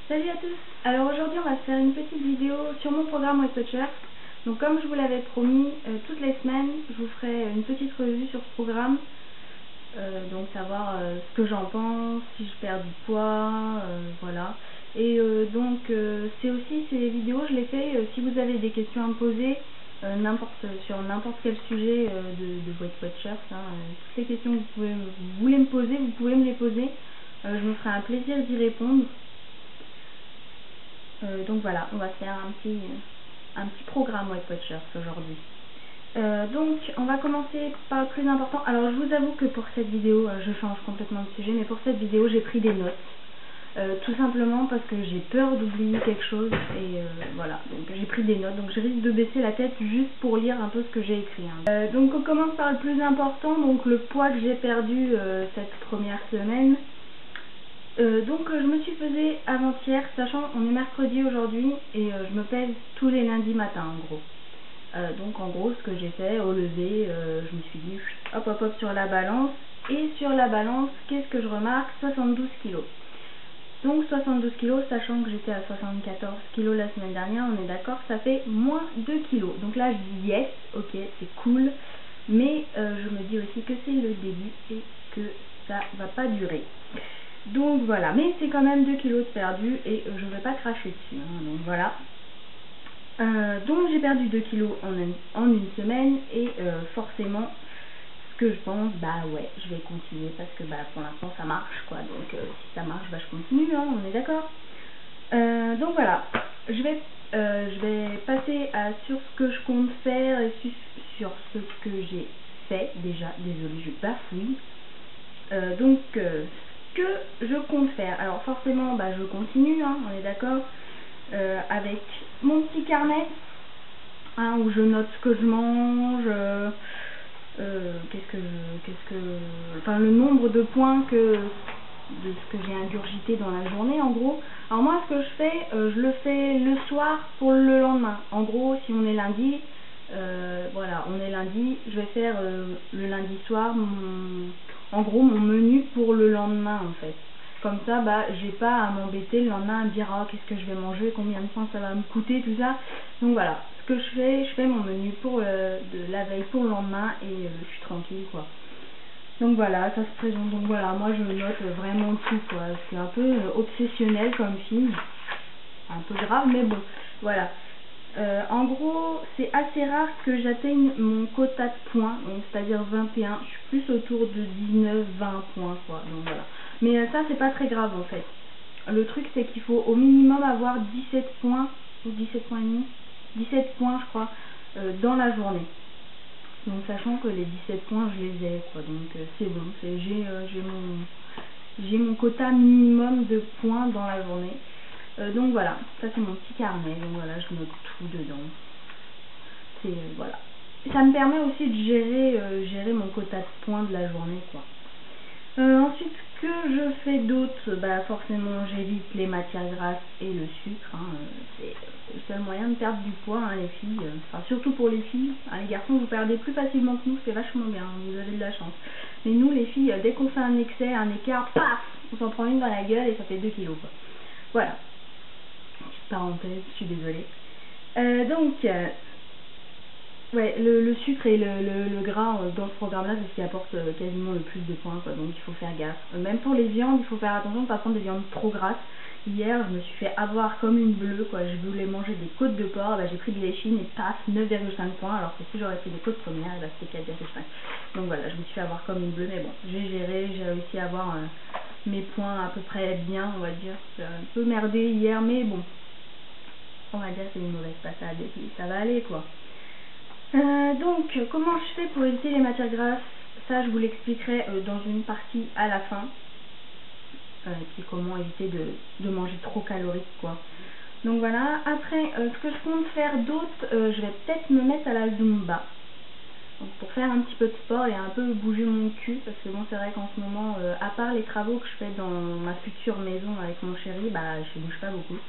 Salut à tous. Alors aujourd'hui on va faire une petite vidéo sur mon programme Weight Watchers. Donc comme je vous l'avais promis, toutes les semaines je vous ferai une petite revue sur ce programme. Donc savoir ce que j'en pense, si je perds du poids, voilà. Et c'est aussi ces vidéos, je les fais si vous avez des questions à me poser, sur n'importe quel sujet de Weight Watchers. Toutes les questions que vous voulez me poser, vous pouvez me les poser. Je me ferai un plaisir d'y répondre. Donc voilà, on va faire un petit programme Weight Watchers aujourd'hui. Donc on va commencer par le plus important. Alors je vous avoue que pour cette vidéo, je change complètement de sujet, mais pour cette vidéo j'ai pris des notes. Tout simplement parce que j'ai peur d'oublier quelque chose et voilà, donc j'ai pris des notes, donc je risque de baisser la tête juste pour lire un peu ce que j'ai écrit. Donc on commence par le plus important, donc le poids que j'ai perdu cette première semaine. Donc je me suis pesée avant-hier, sachant on est mercredi aujourd'hui et je me pèse tous les lundis matin en gros. Donc en gros ce que j'ai fait au lever, je me suis dit hop hop hop sur la balance, et sur la balance qu'est-ce que je remarque? 72 kilos. Donc 72 kilos, sachant que j'étais à 74 kilos la semaine dernière, on est d'accord, ça fait moins 2 kilos. Donc là je dis yes, ok, c'est cool, mais je me dis aussi que c'est le début et que ça va pas durer. Donc voilà, mais c'est quand même 2 kilos de perdu et je ne vais pas cracher dessus, donc voilà. Donc j'ai perdu 2 kilos en une semaine et forcément ce que je pense, bah ouais, je vais continuer parce que bah pour l'instant ça marche quoi, donc si ça marche, bah je continue, on est d'accord. Donc voilà, je vais passer sur ce que je compte faire et sur ce que j'ai fait déjà. Désolée, je bafouille. Ce que je compte faire, alors forcément je continue, on est d'accord, avec mon petit carnet où je note ce que je mange, enfin le nombre de points de ce que j'ai ingurgité dans la journée en gros. Alors moi ce que je fais, je le fais le soir pour le lendemain. En gros si on est lundi, voilà, on est lundi, je vais faire le lundi soir en gros mon menu pour le lendemain en fait. Comme ça, j'ai pas à m'embêter le lendemain à me dire qu'est-ce que je vais manger, combien de temps ça va me coûter, tout ça. Donc voilà, ce que je fais mon menu pour de la veille pour le lendemain et je suis tranquille quoi. Donc voilà, ça se présente. Donc voilà, moi je note vraiment tout quoi. C'est un peu obsessionnel comme film, un peu grave, mais bon, voilà. En gros, c'est assez rare que j'atteigne mon quota de points, c'est-à-dire 21. Je suis plus autour de 19-20 points, quoi. Donc voilà. Mais ça, c'est pas très grave en fait. Le truc, c'est qu'il faut au minimum avoir 17 points, ou 17 points et demi, 17 points, je crois, dans la journée. Donc sachant que les 17 points, je les ai, quoi. Donc c'est bon. J'ai mon quota minimum de points dans la journée. Donc voilà, ça c'est mon petit carnet, donc voilà, je note tout dedans. Voilà. Ça me permet aussi de gérer mon quota de points de la journée, quoi. Ensuite, ce que je fais d'autre, forcément j'évite les matières grasses et le sucre. C'est le seul moyen de perdre du poids, les filles. Enfin, surtout pour les filles. Les garçons, vous perdez plus facilement que nous, c'est vachement bien, vous avez de la chance. Mais nous, les filles, dès qu'on fait un excès, un écart, paf, on s'en prend une dans la gueule et ça fait 2 kilos, quoi. Voilà. Petite parenthèse, je suis désolée. Ouais, le sucre et le gras dans ce programme-là, c'est ce qui apporte quasiment le plus de points, quoi. Donc il faut faire gaffe. Même pour les viandes, il faut faire attention de ne pas prendre des viandes trop grasses. Hier, je me suis fait avoir comme une bleue, quoi. Je voulais manger des côtes de porc, j'ai pris de l'échine et paf, 9,5 points, alors que si j'aurais pris des côtes premières, c'était 4,5. Donc voilà, je me suis fait avoir comme une bleue, mais bon, j'ai géré, j'ai réussi à avoir mes points à peu près bien, on va dire. J'ai un peu merdé hier, mais bon, on va dire que c'est une mauvaise passade et puis ça va aller, quoi. Donc, comment je fais pour éviter les matières grasses? Ça, je vous l'expliquerai dans une partie à la fin, qui est comment éviter de manger trop calorique, quoi. Donc voilà, après, ce que je compte faire d'autre, je vais peut-être me mettre à la Zumba. Donc, pour faire un petit peu de sport et un peu bouger mon cul, parce que bon, c'est vrai qu'en ce moment, à part les travaux que je fais dans ma future maison avec mon chéri, je bouge pas beaucoup.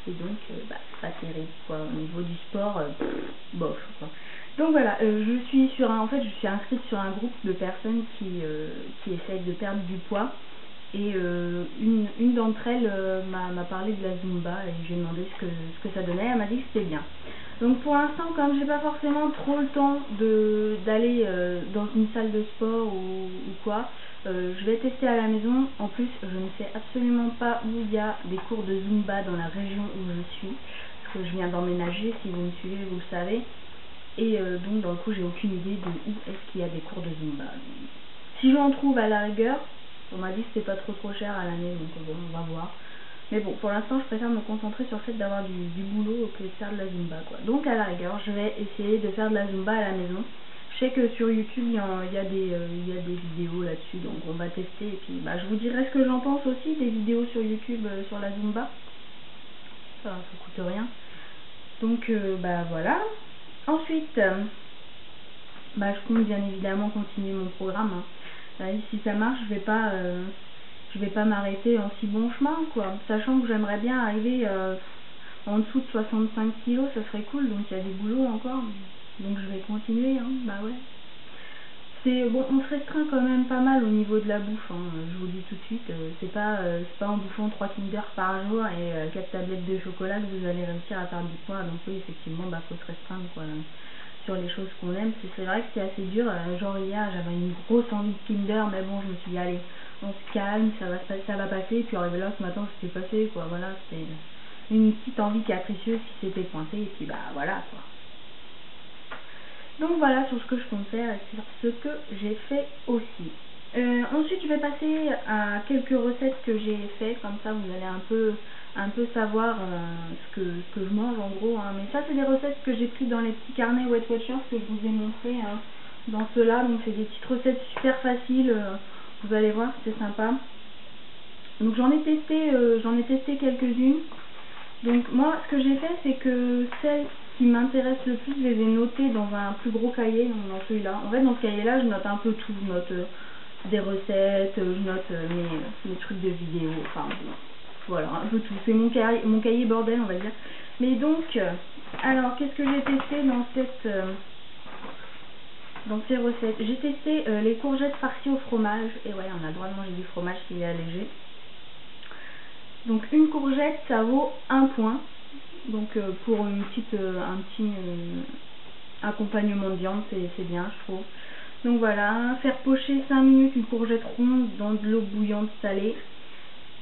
Et donc, c'est pas terrible, quoi. Au niveau du sport, bof, quoi. Donc voilà, je suis inscrite sur un groupe de personnes qui essayent de perdre du poids. Et une d'entre elles m'a parlé de la Zumba et j'ai demandé ce que ça donnait. Elle m'a dit que c'était bien. Donc pour l'instant, comme j'ai pas forcément trop le temps d'aller dans une salle de sport ou quoi, je vais tester à la maison. En plus, je ne sais absolument pas où il y a des cours de Zumba dans la région où je suis, parce que je viens d'emménager. Si vous me suivez, vous le savez. Et donc dans le coup, j'ai aucune idée de où est-ce qu'il y a des cours de Zumba. Si j'en trouve à la rigueur, on m'a dit que c'était pas trop cher à l'année, donc bon, on va voir. Mais bon, pour l'instant, je préfère me concentrer sur le fait d'avoir du boulot que de faire de la Zumba, quoi. Donc à la rigueur, je vais essayer de faire de la Zumba à la maison. Je sais que sur YouTube, il y a des vidéos là-dessus, donc on va tester. Et puis, bah, je vous dirai ce que j'en pense aussi des vidéos sur YouTube sur la Zumba. Ça coûte rien. Donc, bah voilà. Ensuite, bah, je compte bien évidemment continuer mon programme. Hein. Si ça marche, je vais pas m'arrêter en si bon chemin, quoi. Sachant que j'aimerais bien arriver en dessous de 65 kilos, ça serait cool. Donc il y a du boulot encore. Donc je vais continuer, hein. Bah ouais. C'est bon, on se restreint quand même pas mal au niveau de la bouffe. Hein. Je vous le dis tout de suite, c'est pas en bouffant 3 Kinder par jour et 4 tablettes de chocolat que vous allez réussir à perdre du poids. Donc oui, effectivement, bah faut se restreindre, quoi. Sur les choses qu'on aime, c'est vrai que c'est assez dur. Genre hier, j'avais une grosse envie de Kinder, mais bon, je me suis dit allez, on se calme, ça va passer. Et puis arrivé là ce matin, c'était passé, quoi. Voilà, c'était une petite envie capricieuse qui s'était pointée et puis bah voilà, quoi. Donc voilà sur ce que je compte faire et sur ce que j'ai fait aussi. Ensuite, je vais passer à quelques recettes que j'ai fait, comme ça vous allez un peu savoir ce que je mange en gros. Hein. Mais ça, c'est des recettes que j'ai pris dans les petits carnets Weight Watchers que je vous ai montré hein, dans ceux-là. Donc c'est des petites recettes super faciles. Vous allez voir, c'est sympa. Donc j'en ai testé quelques-unes. Donc moi, ce que j'ai fait, c'est que celles qui m'intéressent le plus, je les ai notées dans un plus gros cahier, donc dans celui-là. En fait, dans ce cahier-là, je note un peu tout. Je note des recettes, je note mes trucs de vidéo, enfin voilà, un peu tout. C'est mon cahier bordel, on va dire. Mais donc, alors, qu'est-ce que j'ai testé dans ces recettes? J'ai testé les courgettes farcies au fromage. Et ouais, on a le droit de manger du fromage qui est allégé. Donc une courgette, ça vaut 1 point. Donc pour un petit accompagnement de viande, c'est bien, je trouve. Donc voilà, faire pocher 5 minutes une courgette ronde dans de l'eau bouillante salée.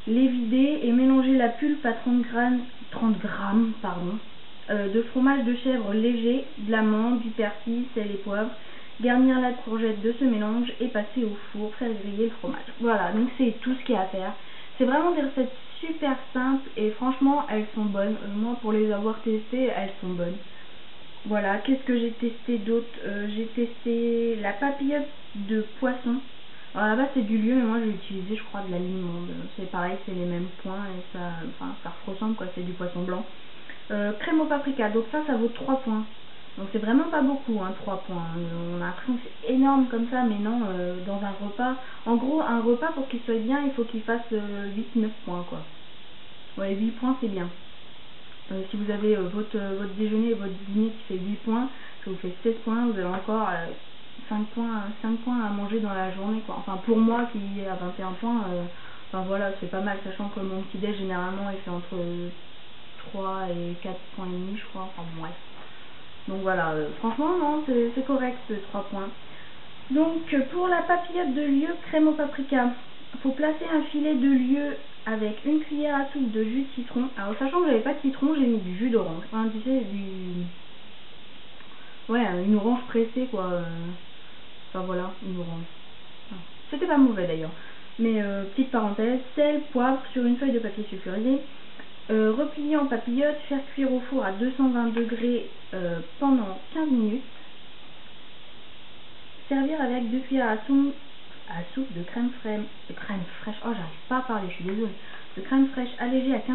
Les vider et mélanger la pulpe à 30 grammes de fromage de chèvre léger, de l'amande, du persil, sel et poivre. Garnir la courgette de ce mélange et passer au four, faire griller le fromage. Voilà, donc c'est tout ce qu'il y a à faire. C'est vraiment des recettes super simples et franchement elles sont bonnes. Moi pour les avoir testées, elles sont bonnes. Voilà, qu'est-ce que j'ai testé d'autre? J'ai testé la papillote de poisson. Alors là-bas c'est du lieu mais moi j'ai utilisé je crois de la limande. C'est pareil, c'est les mêmes points et ça ressemble quoi, c'est du poisson blanc. Crème au paprika, donc ça vaut 3 points. Donc c'est vraiment pas beaucoup, hein, 3 points. On a l'impression que c'est énorme comme ça, mais non, dans un repas. En gros, un repas pour qu'il soit bien, il faut qu'il fasse 8-9 points, quoi. Ouais, 8 points c'est bien. Si vous avez votre déjeuner et votre dîner qui fait 8 points, ça vous fait 16 points, vous avez encore 5 points à manger dans la journée, quoi. Enfin, pour moi qui est à 21 points, enfin voilà, c'est pas mal, sachant que mon petit déj généralement il fait entre 3 et 4 points et demi, je crois. Enfin, bref. Donc voilà, franchement, non, c'est correct, 3 points. Donc, pour la papillote de lieu crème au paprika, il faut placer un filet de lieu avec une cuillère à soupe de jus de citron. Alors, sachant que j'avais pas de citron, j'ai mis du jus d'orange. Enfin, tu sais, ouais, une orange pressée, quoi. Enfin, voilà, une orange. C'était pas mauvais, d'ailleurs. Mais, petite parenthèse, sel, poivre sur une feuille de papier sulfurisé. Replier en papillote, faire cuire au four à 220 degrés pendant 15 minutes. Servir avec 2 cuillères à soupe de crème fraîche. Oh, j'arrive pas à parler, je suis désolée. De crème fraîche allégée à 15%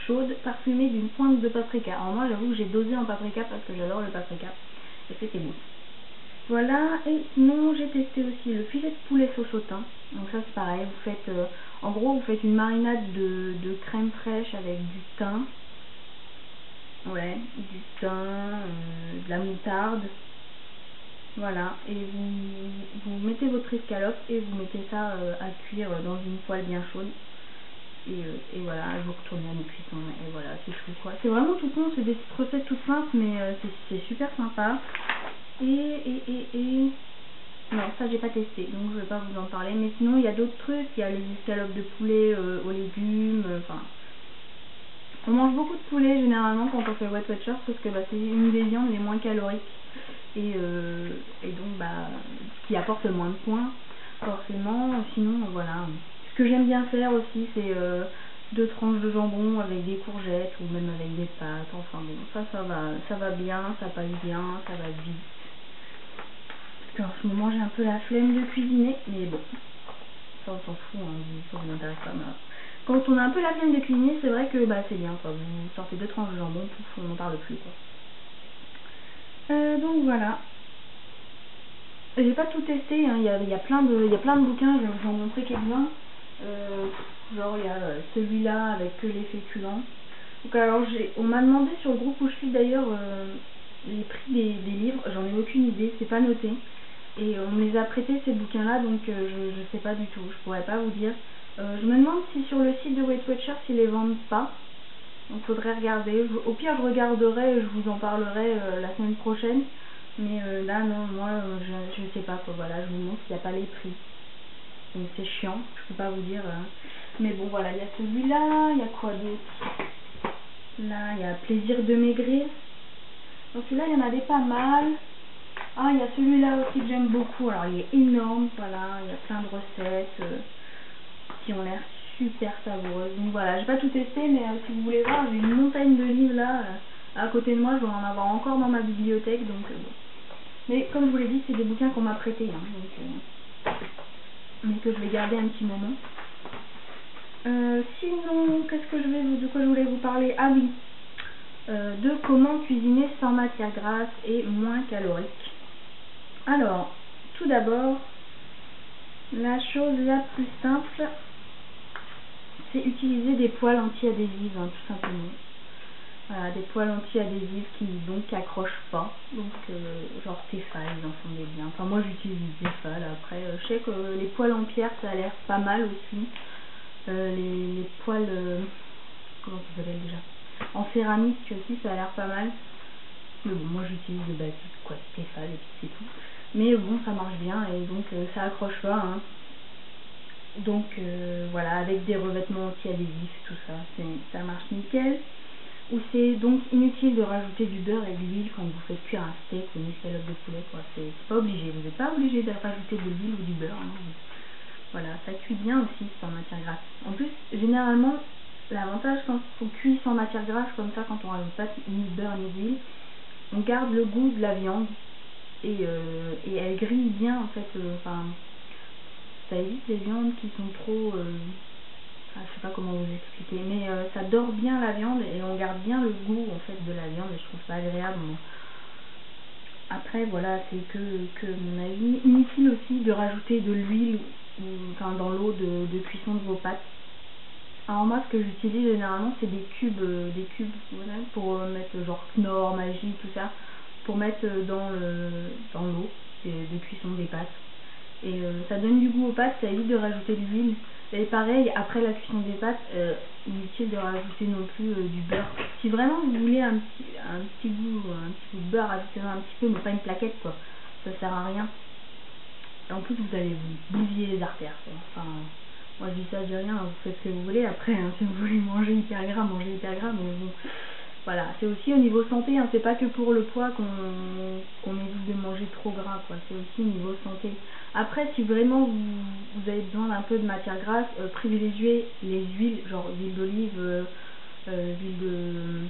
chaude, parfumée d'une pointe de paprika. Alors moi, j'avoue que j'ai dosé en paprika parce que j'adore le paprika. Et c'était bon. Voilà, et sinon j'ai testé aussi le filet de poulet sauce au thym. Donc ça c'est pareil, vous faites en gros vous faites une marinade de crème fraîche avec du thym. Ouais, du thym, de la moutarde. Voilà, et vous mettez votre escalope et vous mettez ça à cuire dans une poêle bien chaude. Et voilà, vous retournez à mi-cuisson et voilà, c'est tout quoi. C'est vraiment tout con, c'est des petites recettes toutes simples, mais c'est super sympa. Et non, ça j'ai pas testé, donc je vais pas vous en parler. Mais sinon, il y a d'autres trucs, il y a les escalopes de poulet aux légumes, enfin... on mange beaucoup de poulet généralement quand on fait Weight Watchers parce que c'est une des viandes les moins caloriques et donc qui apporte le moins de points forcément. Sinon voilà, ce que j'aime bien faire aussi c'est 2 tranches de jambon avec des courgettes ou même avec des pâtes. Enfin bon, ça va bien, ça passe bien, ça va vite. Parce qu'en ce moment j'ai un peu la flemme de cuisiner, mais bon, ça on s'en fout, hein, ça vous intéresse pas. Mais quand on a un peu la flemme de cuisiner, c'est vrai que c'est bien quoi. Vous sortez 2 tranches de jambon, pouf, on n'en parle plus quoi. Donc voilà. J'ai pas tout testé, hein. Il y a plein de bouquins, je vais vous en montrer quelques-uns. Genre il y a celui-là avec que les féculents. Donc alors on m'a demandé sur le groupe où je suis d'ailleurs les prix des livres, j'en ai aucune idée, c'est pas noté. Et on me les a prêtés ces bouquins-là, donc je sais pas du tout, je pourrais pas vous dire. Je me demande si sur le site de Weight Watchers ils les vendent pas. Donc faudrait regarder. Au pire je regarderai et je vous en parlerai la semaine prochaine. Mais là non, moi je sais pas quoi, voilà, je vous montre, il n'y a pas les prix. Donc c'est chiant, je peux pas vous dire. Mais bon voilà, il y a celui-là, il y a quoi d'autre? Là, il y a Plaisir de maigrir. Donc celui-là, il y en avait pas mal. Ah, il y a celui-là aussi que j'aime beaucoup. Alors il est énorme, voilà, il y a plein de recettes qui ont l'air super savoureuses. Donc voilà, j'ai pas tout testé, mais si vous voulez voir, j'ai une montagne de livres là à côté de moi. Je dois en avoir encore dans ma bibliothèque, donc bon. Mais comme je vous l'ai dit, c'est des bouquins qu'on m'a prêtés, hein, donc, mais que je vais garder un petit moment. Sinon, de quoi je voulais vous parler? Ah oui, de comment cuisiner sans matière grasse et moins calorique. Alors, tout d'abord, la chose la plus simple, c'est utiliser des poêles anti-adhésives, hein, tout simplement. Voilà, des poêles anti-adhésives qui donc accrochent pas, donc genre Tefal, ils en font des biens. Enfin moi j'utilise Tefal. Après je sais que les poêles en pierre ça a l'air pas mal aussi. Les poêles comment ça s'appelle déjà, en céramique aussi ça a l'air pas mal. Mais bon moi j'utilise le basique quoi, Tefal et puis c'est tout. Mais bon ça marche bien et donc ça accroche pas, hein. Donc voilà, avec des revêtements anti-adhésifs, tout ça, ça marche nickel. Ou c'est donc inutile de rajouter du beurre et de l'huile quand vous faites cuire un steak ou une escalope de poulet, quoi. C'est pas obligé, vous n'êtes pas obligé de rajouter de l'huile ou du beurre, hein. Voilà, ça cuit bien aussi sans matière grasse. En plus, généralement, l'avantage quand on cuit sans matière grasse, comme ça, quand on rajoute pas ni de beurre ni d'huile, on garde le goût de la viande et elle grille bien en fait. Ça évite les viandes qui sont trop je sais pas comment vous expliquer, mais ça dore bien la viande et on garde bien le goût en fait de la viande et je trouve ça agréable. Après voilà, c'est que mon avis. Inutile aussi de rajouter de l'huile dans l'eau de cuisson de vos pâtes. Alors moi ce que j'utilise généralement c'est des cubes voilà, pour mettre genre Knorr, Maggi, tout ça, pour mettre dans l'eau de cuisson des pâtes. Et ça donne du goût aux pâtes, ça évite de rajouter de l'huile. Et pareil, après la cuisson des pâtes, inutile de rajouter non plus du beurre. Si vraiment vous voulez un petit goût de beurre, rajoutez-en un petit peu, mais pas une plaquette quoi. Ça sert à rien. Et en plus vous allez vous bousiller les artères quoi. Enfin, moi je dis ça, je dis rien, vous faites ce que vous voulez. Après, hein, si vous voulez manger hyper gras, mangez hyper gras, mais bon. Voilà, c'est aussi au niveau santé, hein, c'est pas que pour le poids qu'on évite de manger trop gras, quoi. C'est aussi au niveau santé. Après, si vraiment vous avez besoin d'un peu de matière grasse, privilégiez les huiles, genre huile d'olive, huile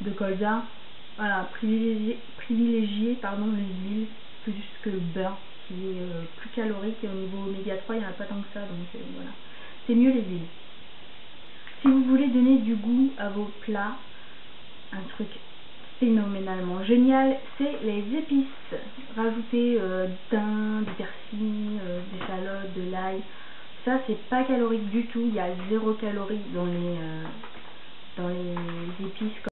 de colza. Voilà, privilégiez les huiles plus que le beurre, qui est plus calorique et au niveau oméga 3, il n'y en a pas tant que ça, donc voilà. C'est mieux les huiles. Si vous voulez donner du goût à vos plats, un truc phénoménalement génial, c'est les épices. Rajouter du thym, du persil, des échalotes, de l'ail. Ça c'est pas calorique du tout, il y a 0 calories dans les épices.